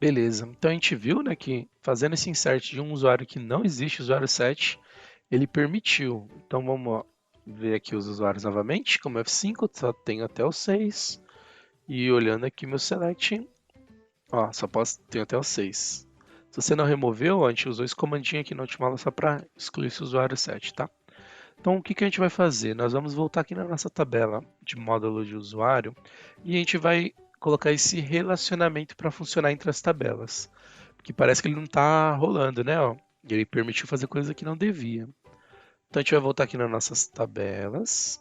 Beleza. Então a gente viu, né, que fazendo esse insert de um usuário que não existe, usuário 7, ele permitiu. Então vamos ó, ver aqui os usuários novamente, como F5, só tenho até o 6. E olhando aqui meu select, ó, só posso ter até o 6. Se você não removeu, a gente usou esse comandinho aqui no Ultimala só para excluir esse usuário 7, tá? Então o que que a gente vai fazer? Nós vamos voltar aqui na nossa tabela de módulo de usuário e a gente vai colocar esse relacionamento para funcionar entre as tabelas. Porque parece que ele não está rolando, né? Ó. Ele permitiu fazer coisa que não devia. Então a gente vai voltar aqui nas nossas tabelas.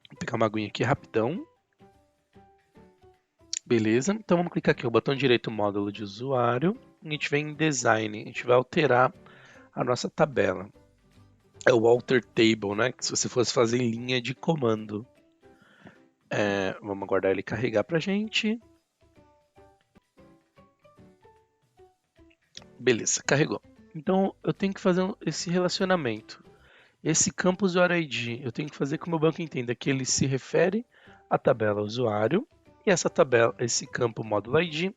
Vou pegar uma aguinha aqui rapidão. Beleza. Então vamos clicar aqui, o botão direito módulo de usuário. A gente vem em design. A gente vai alterar a nossa tabela. É o alter table, né? Que se você fosse fazer em linha de comando. Vamos aguardar ele carregar pra gente. Beleza, carregou. Então eu tenho que fazer esse relacionamento. Esse campo usuário ID, eu tenho que fazer com que o meu banco entenda que ele se refere à tabela usuário e essa tabela, esse campo módulo ID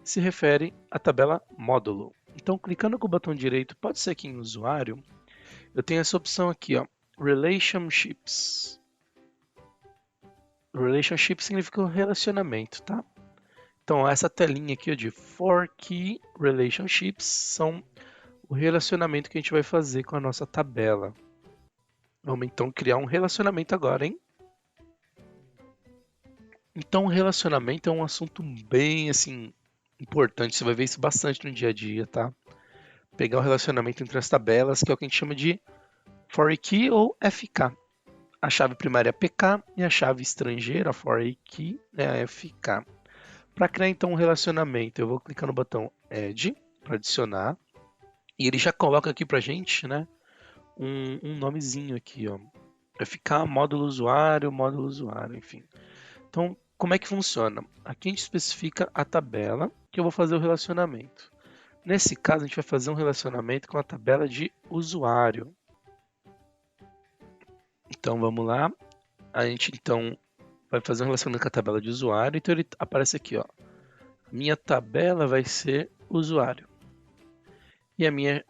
se refere à tabela módulo. Então, clicando com o botão direito, pode ser aqui em usuário, eu tenho essa opção aqui, ó, Relationships. Relationship significa um relacionamento, tá? Então, essa telinha aqui ó, de For Key Relationships são o relacionamento que a gente vai fazer com a nossa tabela. Vamos então criar um relacionamento agora, hein? Então, relacionamento é um assunto bem assim importante. Você vai ver isso bastante no dia a dia, tá? Pegar o relacionamento entre as tabelas, que é o que a gente chama de foreign key ou FK. A chave primária é PK e a chave estrangeira, a foreign key, é a FK. Para criar então um relacionamento, eu vou clicar no botão Add para adicionar e ele já coloca aqui para gente, né, um nomezinho aqui, ó. FK módulo usuário, enfim. Então, como é que funciona? Aqui a gente especifica a tabela que eu vou fazer o relacionamento. Nesse caso, a gente vai fazer um relacionamento com a tabela de usuário. Então, vamos lá. A gente, então, vai fazer um relacionamento com a tabela de usuário. Então, ele aparece aqui, ó. Minha tabela vai ser usuário. E a minha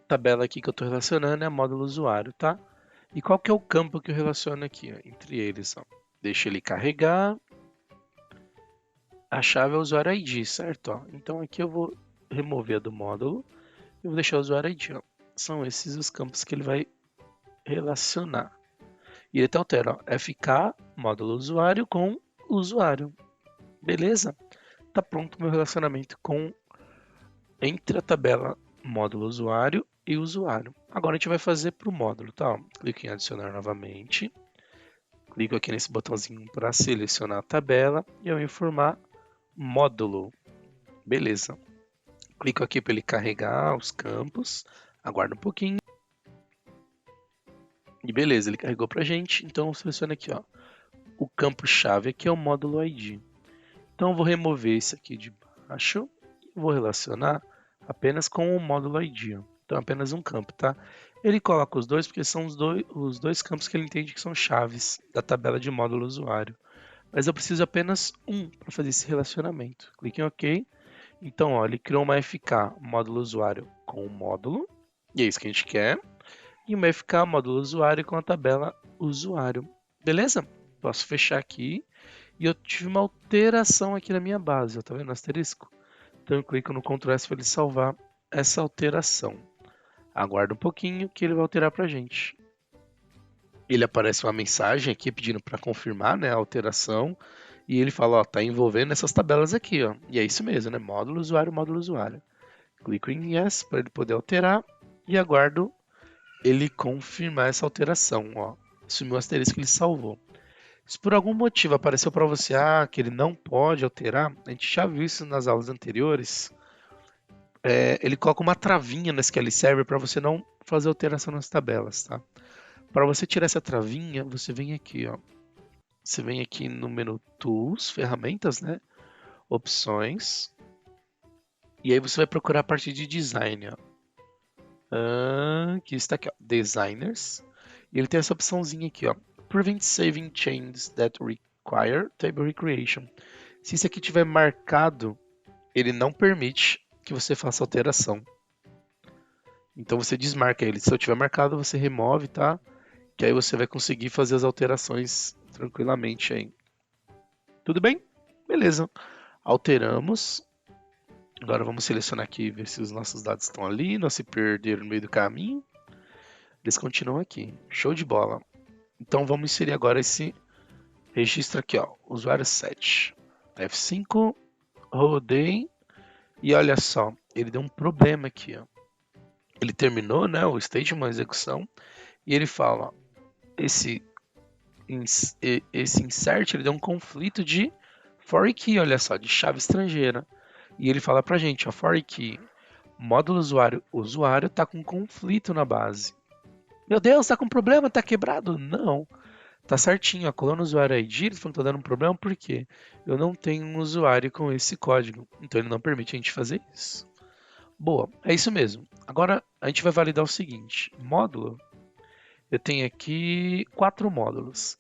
tabela aqui que eu estou relacionando é a módulo usuário, tá? E qual que é o campo que eu relaciono aqui, ó, entre eles? Ó? Deixa ele carregar. A chave é o usuário ID, certo? Ó, então aqui eu vou remover a do módulo e vou deixar o usuário ID. Ó. São esses os campos que ele vai relacionar. E ele até altera, ó, FK, módulo usuário com usuário. Beleza? Tá pronto o meu relacionamento com entre a tabela módulo usuário e usuário. Agora a gente vai fazer para o módulo, tá? Ó, clico em adicionar novamente. Clico aqui nesse botãozinho para selecionar a tabela e eu informar módulo. Beleza. Clico aqui para ele carregar os campos. Aguardo um pouquinho. E beleza, ele carregou para a gente. Então seleciona aqui, ó. O campo chave aqui é o módulo ID. Então eu vou remover esse aqui de baixo e vou relacionar apenas com o módulo ID. Ó. Então apenas um campo, tá? Ele coloca os dois porque são os dois campos que ele entende que são chaves da tabela de módulo usuário. Mas eu preciso apenas um para fazer esse relacionamento. Clique em OK. Então, ó, ele criou uma FK módulo usuário com o módulo, e é isso que a gente quer, e uma FK módulo usuário com a tabela usuário. Beleza? Posso fechar aqui. E eu tive uma alteração aqui na minha base, ó, tá vendo o asterisco? Então eu clico no Ctrl S para ele salvar essa alteração. Aguarda um pouquinho que ele vai alterar para a gente. Ele aparece uma mensagem aqui pedindo para confirmar, né, a alteração. E ele fala, ó, tá envolvendo essas tabelas aqui, ó. E é isso mesmo, né? Módulo usuário, módulo usuário. Clico em Yes para ele poder alterar e aguardo ele confirmar essa alteração, ó. Sumiu o asterisco que ele salvou. Se por algum motivo apareceu para você que ele não pode alterar, a gente já viu isso nas aulas anteriores. Ele coloca uma travinha no SQL Server para você não fazer alteração nas tabelas, tá? Para você tirar essa travinha, você vem aqui, ó. Você vem aqui no menu Tools, ferramentas, né? Opções. E aí você vai procurar a parte de Design, ó. Que está aqui, ó, Designers. E ele tem essa opçãozinha aqui, ó. Prevent saving changes that require table recreation. Se isso aqui tiver marcado ele não permite que você faça alteração. Então você desmarca ele. Se eu tiver marcado, você remove, tá? Que aí você vai conseguir fazer as alterações tranquilamente aí. Tudo bem? Beleza. Alteramos. Agora vamos selecionar aqui, ver se os nossos dados estão ali, não se perderam no meio do caminho. Eles continuam aqui. Show de bola. Então vamos inserir agora esse registro aqui, ó. Usuário 7. F5, rodei. E olha só, ele deu um problema aqui, ó. Ele terminou, né, o state de uma execução. E ele fala, ó, esse insert ele deu um conflito de foreign key, olha só, de chave estrangeira. E ele fala pra gente, ó, foreign key, módulo usuário tá com conflito na base. Meu Deus, tá com problema, tá quebrado? Não, tá certinho, a coluna usuário ID, eles falam que tá dando um problema porque eu não tenho um usuário com esse código, então ele não permite a gente fazer isso. Boa, é isso mesmo. Agora a gente vai validar o seguinte, módulo, eu tenho aqui 4 módulos.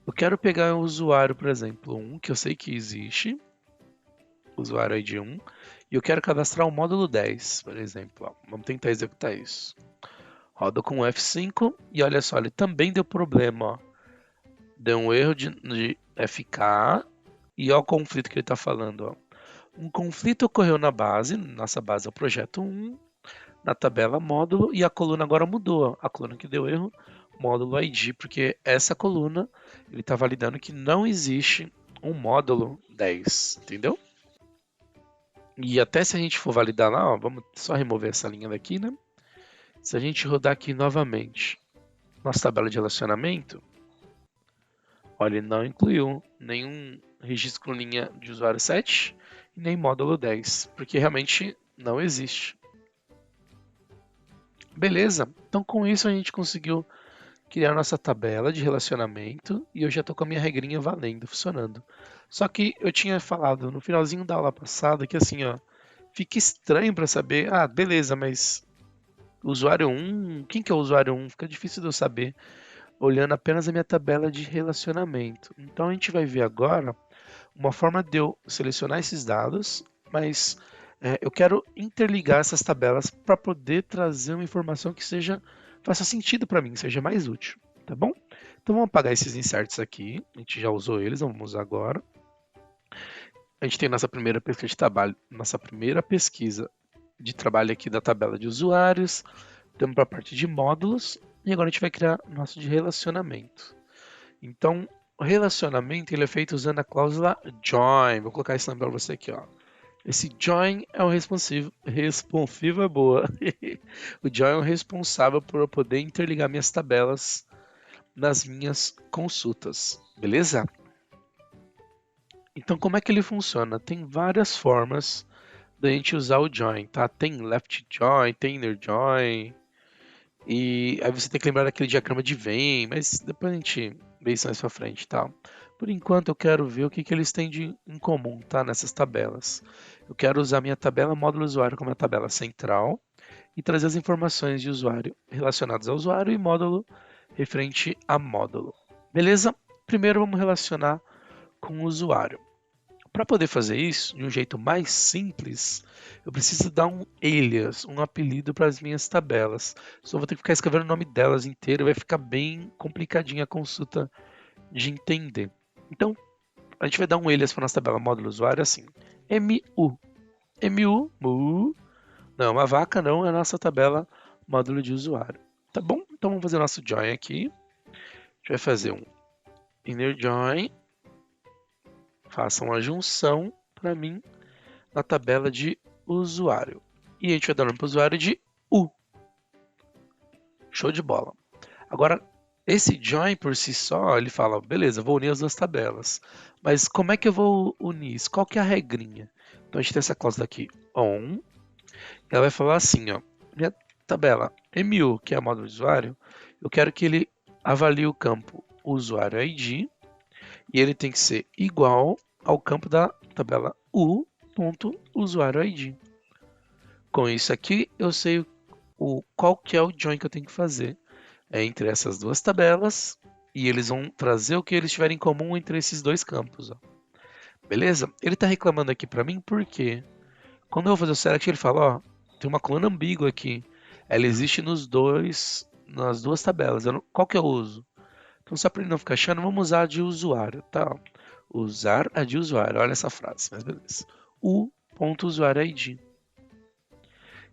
Eu quero pegar o usuário, por exemplo, 1, que eu sei que existe, usuário ID 1, e eu quero cadastrar o módulo 10, por exemplo. Ó. Vamos tentar executar isso. Roda com F5 e olha só, ele também deu problema. Ó. Deu um erro de FK e olha o conflito que ele está falando. Ó. Um conflito ocorreu na base, nossa base é o projeto 1, na tabela módulo, e a coluna agora mudou. A coluna que deu erro, módulo ID, porque essa coluna ele está validando que não existe um módulo 10, entendeu? E até se a gente for validar lá, ó, vamos só remover essa linha daqui, né? Se a gente rodar aqui novamente nossa tabela de relacionamento, olha, ele não incluiu nenhum registro com linha de usuário 7 e nem módulo 10, porque realmente não existe. Beleza, então com isso a gente conseguiu criar nossa tabela de relacionamento e eu já estou com a minha regrinha valendo, funcionando. Só que eu tinha falado no finalzinho da aula passada que assim, ó, fica estranho para saber, ah, beleza, mas usuário 1, quem que é o usuário 1? Fica difícil de eu saber olhando apenas a minha tabela de relacionamento. Então a gente vai ver agora uma forma de eu selecionar esses dados, mas eu quero interligar essas tabelas para poder trazer uma informação que faça sentido para mim, seja mais útil, tá bom? Então vamos apagar esses inserts aqui, a gente já usou eles, vamos usar agora. A gente tem nossa primeira pesquisa de trabalho, nossa primeira pesquisa de trabalho aqui da tabela de usuários, temos para a parte de módulos e agora a gente vai criar nosso de relacionamento. Então, o relacionamento ele é feito usando a cláusula join. Vou colocar esse nome para você aqui, ó. Esse join é o responsivo é boa. O join é o responsável por eu poder interligar minhas tabelas nas minhas consultas, beleza? Então, como é que ele funciona? Tem várias formas da gente usar o join, tá? Tem left join, tem inner join, e aí você tem que lembrar daquele diagrama de Venn, mas depois a gente vê isso mais pra frente, tá? Por enquanto eu quero ver o que eles têm em comum, tá? Nessas tabelas. Eu quero usar minha tabela módulo usuário como a tabela central e trazer as informações de usuário relacionadas ao usuário e módulo referente a módulo. Beleza? Primeiro vamos relacionar com o usuário. Para poder fazer isso de um jeito mais simples, eu preciso dar um alias, um apelido para as minhas tabelas. Só vou ter que ficar escrevendo o nome delas inteiro, vai ficar bem complicadinha a consulta de entender. Então, a gente vai dar um alias para nossa tabela módulo usuário assim, MU. MU, não, uma vaca não, é a nossa tabela módulo de usuário. Tá bom? Então vamos fazer o nosso join aqui. A gente vai fazer um inner join. Faça uma junção para mim na tabela de usuário. E a gente vai dar nome para o usuário de U. Show de bola. Agora, esse join por si só, ele fala, beleza, vou unir as duas tabelas. Mas como é que eu vou unir isso? Qual que é a regrinha? Então a gente tem essa cláusula aqui, on. Ela vai falar assim, ó, minha tabela MU, que é a módulo de usuário, eu quero que ele avalie o campo usuário ID e ele tem que ser igual ao campo da tabela U.usuário ID. Com isso aqui, eu sei qual que é o join que eu tenho que fazer entre essas duas tabelas e eles vão trazer o que eles tiverem em comum entre esses dois campos. Ó. Beleza? Ele está reclamando aqui para mim por quê? Quando eu vou fazer o select, ele fala, ó, tem uma coluna ambígua aqui. Ela existe nas duas tabelas. Qual que eu uso? Então, só para ele não ficar achando, vamos usar a de usuário, tá? Usar a de usuário. Olha essa frase, mas beleza. U.usuário.id.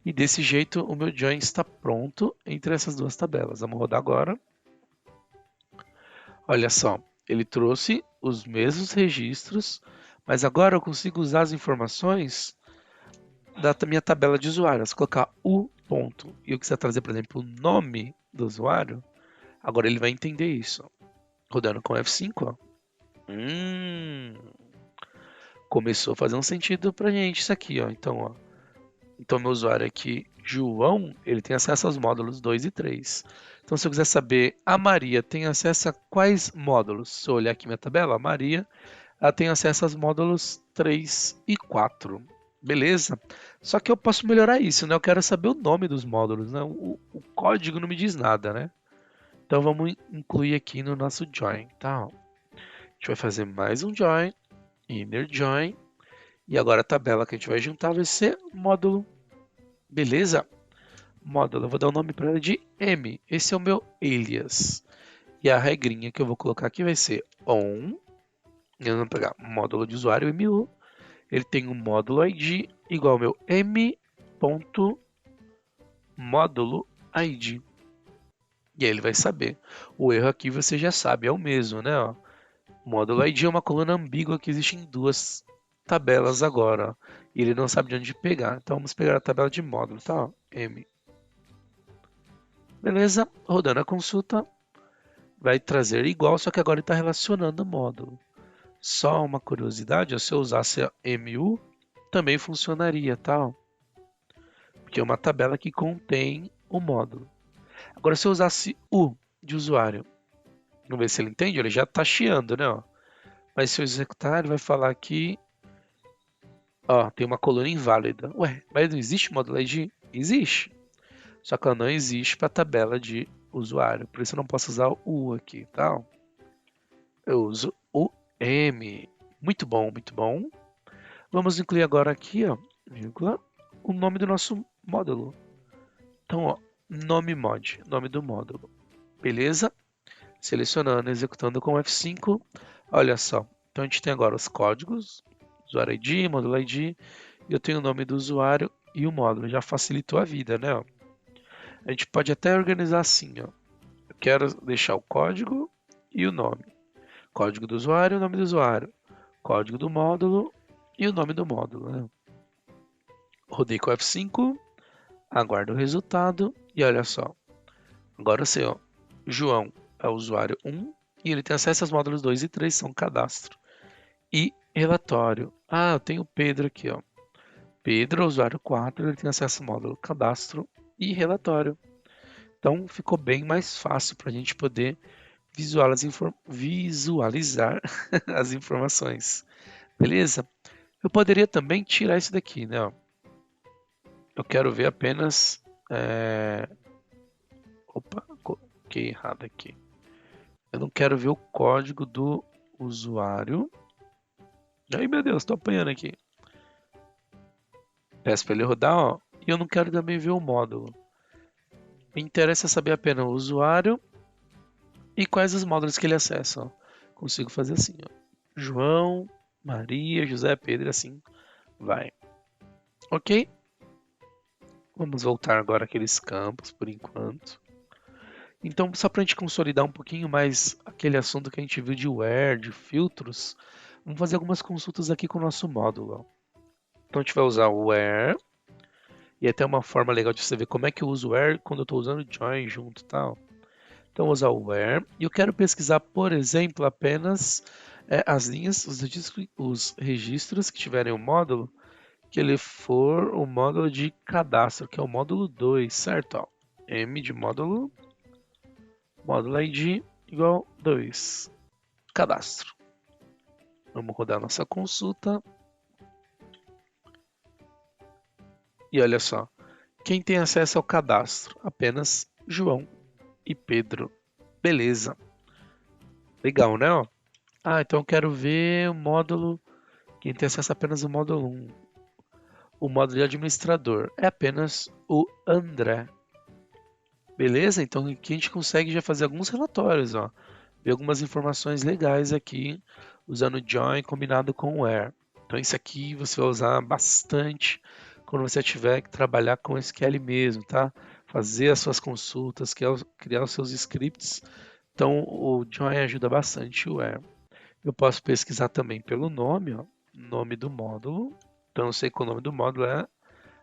E desse jeito o meu join está pronto entre essas duas tabelas. Vamos rodar agora. Olha só, ele trouxe os mesmos registros, mas agora eu consigo usar as informações da minha tabela de usuário. Se colocar o ponto e eu quiser trazer, por exemplo, o nome do usuário, agora ele vai entender isso. Rodando com F5, ó. Começou a fazer um sentido pra gente isso aqui, ó. Então meu usuário aqui, João, ele tem acesso aos módulos 2 e 3. Então se eu quiser saber, a Maria tem acesso a quais módulos? Se eu olhar aqui minha tabela, a Maria, ela tem acesso aos módulos 3 e 4. Beleza? Só que eu posso melhorar isso, né? Eu quero saber o nome dos módulos, né? O código não me diz nada, né? Então vamos incluir aqui no nosso join, tá? A gente vai fazer mais um join, inner join, e agora a tabela que a gente vai juntar vai ser módulo. Beleza? Módulo, eu vou dar o nome para ela de M. Esse é o meu alias. E a regrinha que eu vou colocar aqui vai ser on. Eu vou pegar módulo de usuário MU. Ele tem um módulo ID igual ao meu m.módulo ID. E aí ele vai saber. O erro aqui você já sabe, é o mesmo, né? Ó. Módulo ID é uma coluna ambígua que existe em duas tabelas agora. Ó. E ele não sabe de onde pegar. Então vamos pegar a tabela de módulo, tá? Ó. M. Beleza? Rodando a consulta. Vai trazer igual, só que agora ele está relacionando o módulo. Só uma curiosidade, se eu usasse a MU, também funcionaria, tá? Porque é uma tabela que contém o módulo. Agora, se eu usasse U de usuário, vamos ver se ele entende, ele já está chiando, né? Ó. Mas se eu executar, ele vai falar que ó, tem uma coluna inválida. Ué, mas não existe módulo ID? Existe. Só que ela não existe para a tabela de usuário. Por isso eu não posso usar o U aqui, tá? Eu uso o M. Muito bom, muito bom. Vamos incluir agora aqui, ó, vírgula, o nome do nosso módulo. Então, ó, nome do módulo. Beleza? Selecionando, executando com F5. Olha só. Então a gente tem agora os códigos, usuário ID, módulo ID, e eu tenho o nome do usuário e o módulo. Já facilitou a vida, né? Ó. A gente pode até organizar assim, ó. Eu quero deixar o código e o nome. Código do usuário, nome do usuário. Código do módulo e o nome do módulo. Né? Rodei com F5, aguardo o resultado e olha só. Agora eu sei, ó, João é o usuário 1 e ele tem acesso aos módulos 2 e 3, são cadastro. E relatório. Ah, eu tenho o Pedro aqui, ó. Pedro é o usuário 4, ele tem acesso ao módulo cadastro e relatório. Então ficou bem mais fácil para a gente poder visualizar as informações. Beleza? Eu poderia também tirar isso daqui, né? Ó. Eu quero ver apenas. Opa, coloquei errado aqui. Eu não quero ver o código do usuário. Ai meu Deus, tô apanhando aqui. Peço para ele rodar, ó. E eu não quero também ver o módulo. Me interessa saber apenas o usuário e quais os módulos que ele acessa. Ó. Consigo fazer assim, ó. João, Maria, José, Pedro, assim vai. Ok? Vamos voltar agora àqueles campos por enquanto. Então, só para a gente consolidar um pouquinho mais aquele assunto que a gente viu de where, de filtros, vamos fazer algumas consultas aqui com o nosso módulo. Então, a gente vai usar o where, e até uma forma legal de você ver como é que eu uso o where quando eu estou usando join junto e tal. Então, vou usar o where, e eu quero pesquisar, por exemplo, apenas as linhas, os registros que tiverem o módulo, que ele for o módulo de cadastro, que é o módulo 2, certo? Ó, M de módulo ID igual 2. Cadastro. Vamos rodar nossa consulta. E olha só. Quem tem acesso ao cadastro? Apenas João e Pedro. Beleza. Legal, né? Ó. Ah, então eu quero ver o módulo. Quem tem acesso apenas ao módulo 1. o módulo de administrador é apenas o André. Beleza? Então aqui a gente consegue já fazer alguns relatórios, ó. Ver algumas informações legais aqui usando o join combinado com o where. Então isso aqui você vai usar bastante quando você tiver que trabalhar com SQL mesmo, tá? Fazer as suas consultas, criar os seus scripts. Então o join ajuda bastante o where. Eu posso pesquisar também pelo nome, ó, nome do módulo. Então eu sei que o nome do módulo é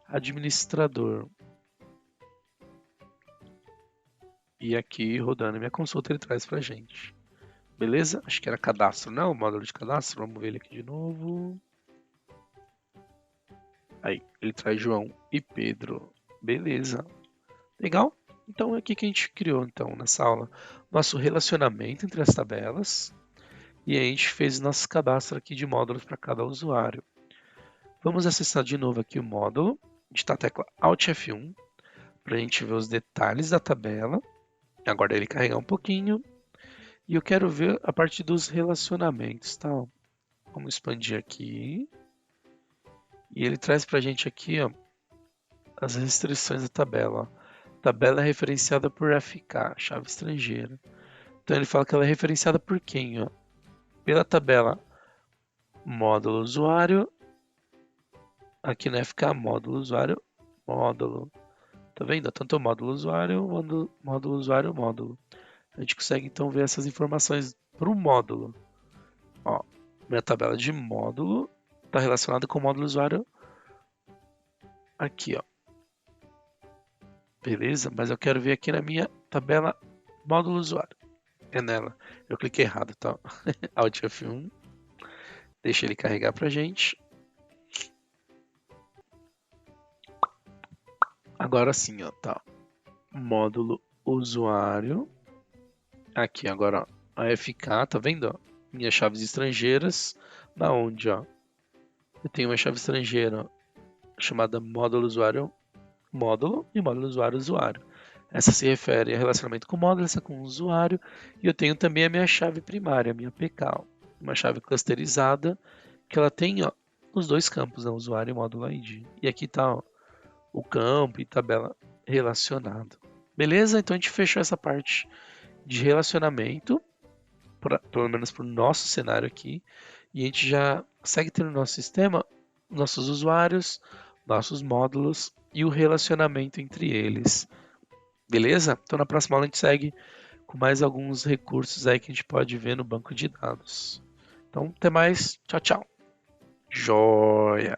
administrador. E aqui, rodando minha consulta, ele traz pra gente. Beleza? Acho que era cadastro, não? O módulo de cadastro. Vamos ver ele aqui de novo. Aí, ele traz João e Pedro. Beleza. Legal? Então é aqui que a gente criou, então, nessa aula, nosso relacionamento entre as tabelas. E a gente fez nosso cadastro aqui de módulos para cada usuário. Vamos acessar de novo aqui o módulo. Digitar a tecla Alt F1 para a gente ver os detalhes da tabela. Agora ele carregar um pouquinho. E eu quero ver a parte dos relacionamentos, tá? Vamos expandir aqui. E ele traz para a gente aqui, ó, as restrições da tabela. A tabela é referenciada por FK, chave estrangeira. Então ele fala que ela é referenciada por quem? Ó? Pela tabela módulo usuário. Aqui no FK, módulo usuário, módulo. Tá vendo? Tanto o módulo usuário, módulo usuário, módulo. A gente consegue então ver essas informações para o módulo. Ó, minha tabela de módulo está relacionada com o módulo usuário aqui, ó. Beleza? Mas eu quero ver aqui na minha tabela módulo usuário. É nela. Eu cliquei errado, tá? Alt F1. Deixa ele carregar pra gente. Agora sim, ó, tá? Módulo usuário. Aqui agora, ó, a FK, tá vendo? Ó? Minhas chaves estrangeiras. Na onde, ó? Eu tenho uma chave estrangeira, ó, chamada módulo usuário módulo e módulo usuário usuário. Essa se refere a relacionamento com o módulo, essa com o usuário. E eu tenho também a minha chave primária, a minha PK, uma chave clusterizada, que ela tem, ó, os dois campos, né, usuário e módulo ID. E aqui está o campo e tabela relacionado. Beleza? Então a gente fechou essa parte de relacionamento, pelo menos para o nosso cenário aqui. E a gente já consegue ter no nosso sistema nossos usuários, nossos módulos e o relacionamento entre eles. Beleza? Então na próxima aula a gente segue com mais alguns recursos aí que a gente pode ver no banco de dados. Então até mais, tchau, tchau. Joia!